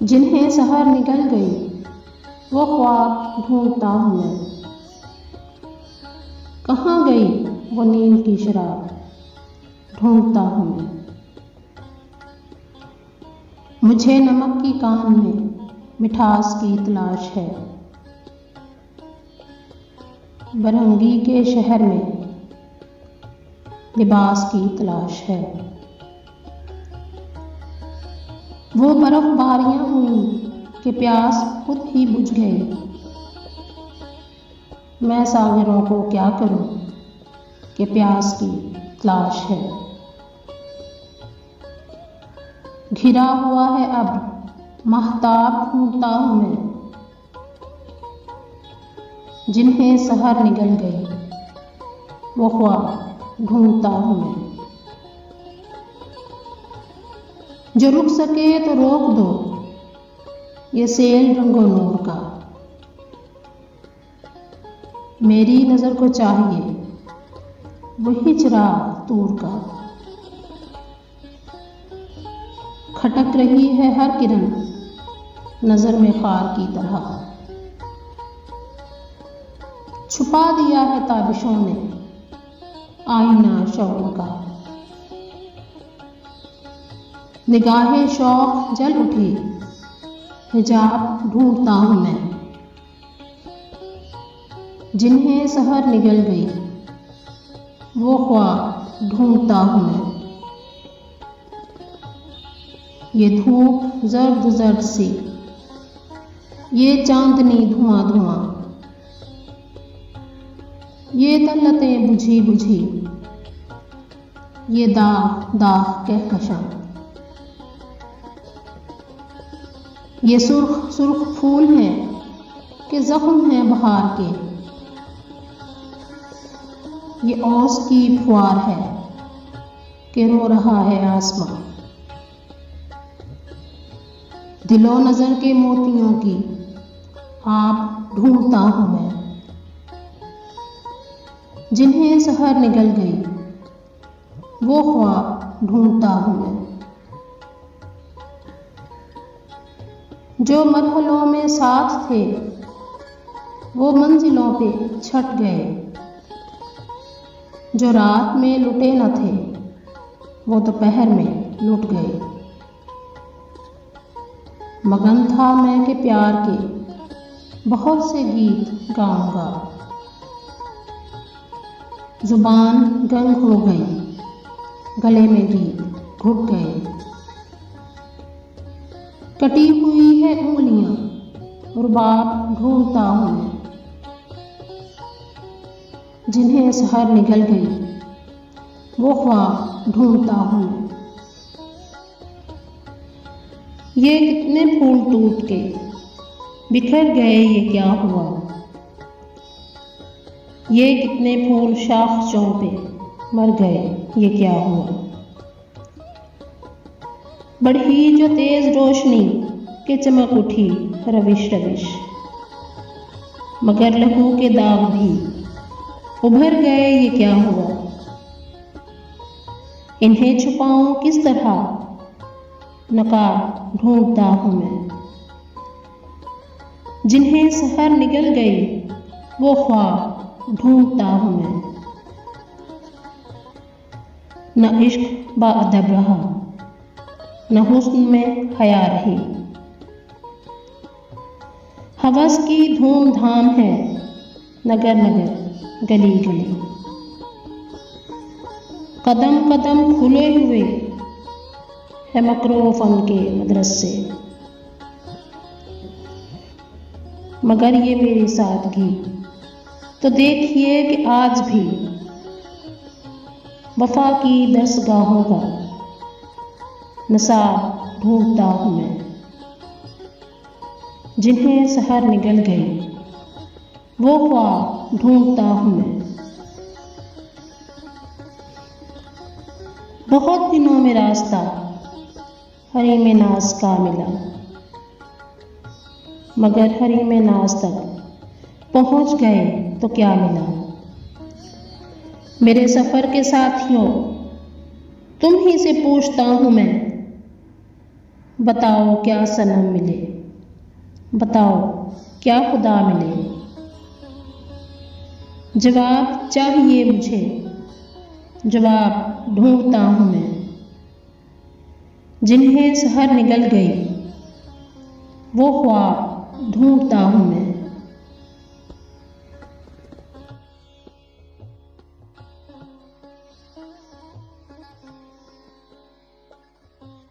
जिन्हें सहर निकल गई वो ख्वाब ढूंढता हूँ मैं। कहाँ गई वो नींद की शराब ढूंढता हूँ मैं। मुझे नमक की कान में मिठास की तलाश है। बरंगी के शहर में लिबास की तलाश है। वो बर्फबारियां हुई कि प्यास खुद ही बुझ गई। मैं सागरों को क्या करूं कि प्यास की तलाश है। घिरा हुआ है अब महताब ढूंढता हूं मैं। जिन्हें सहर निकल गई वो ख्वाब ढूंढता हूं मैं। जो रुक सके तो रोक दो ये सेल रंगो नूर का। मेरी नजर को चाहिए वही चिराग दूर का। खटक रही है हर किरण नजर में खार की तरह। छुपा दिया है ताबिशों ने आईना शौक़ का। निगाहे शौक जल उठी हिजाब ढूंढता हूं मैं। जिन्हें सहर निगल गई वो ख्वाब ढूंढता हूं मैं। ये धूप जर्द जर्द सी ये चांदनी धुआं धुआं। ये तलतें बुझी बुझी ये दाग दाग कहकशां। ये सुर्ख सुर्ख फूल हैं कि जख्म हैं बहार के। ये ओस की फुआर है कि रो रहा है आसमां। दिलो नजर के मोतियों की आप ढूंढता हूं मैं। जिन्हें सहर निकल गई वो ख्वाब ढूंढता हूं मैं। जो मरहलों में साथ थे वो मंजिलों पे छट गए। जो रात में लुटे न थे वो दोपहर में लुट गए। मगन था मैं कि प्यार के बहुत से गीत गाऊंगा। जुबान गंग हो गई गले में गीत घुट गए। कटी हुई है उंगलियां रुबाब ढूंढता हूं मैं। जिन्हें सहर निकल गई वो ख्वाब ढूंढता हूं मैं। ये कितने फूल टूट के बिखर गए ये क्या हुआ। ये कितने फूल शाख चौंपे मर गए ये क्या हुआ। बढ़ी जो तेज रोशनी के चमक उठी रविश रविश। मगर लहू के दाग भी उभर गए ये क्या हुआ। इन्हें छुपाऊं किस तरह नकाब ढूंढता हूं मैं। जिन्हें सहर निकल गई वो ख्वाब ढूंढता हूं मैं। न इश्क बाअदब रहा न हुस्न में हया रही। हवस की धूम धाम है नगर नगर गली गली। कदम कदम खुले हुए है मकरो फन के मदरसे। मगर ये मेरी सादगी तो देखिए कि आज भी वफा की दरसगाहों का नसाब ढूंढता हूं मैं। जिन्हें सहर निकल गई वो ख्वाब ढूंढता हूं मैं। बहुत दिनों में रास्ता हरी में नाज का मिला, मगर हरी में नाज तक पहुंच गए तो क्या मिला। मेरे सफ़र के साथियों, तुम ही से पूछता हूँ मैं, बताओ क्या सनम मिले, बताओ क्या खुदा मिले। जवाब चाहिए मुझे, जवाब ढूंढता हूँ मैं, जिन्हें सहर निगल गई वो ख्वाब ढूंढता हूँ मैं।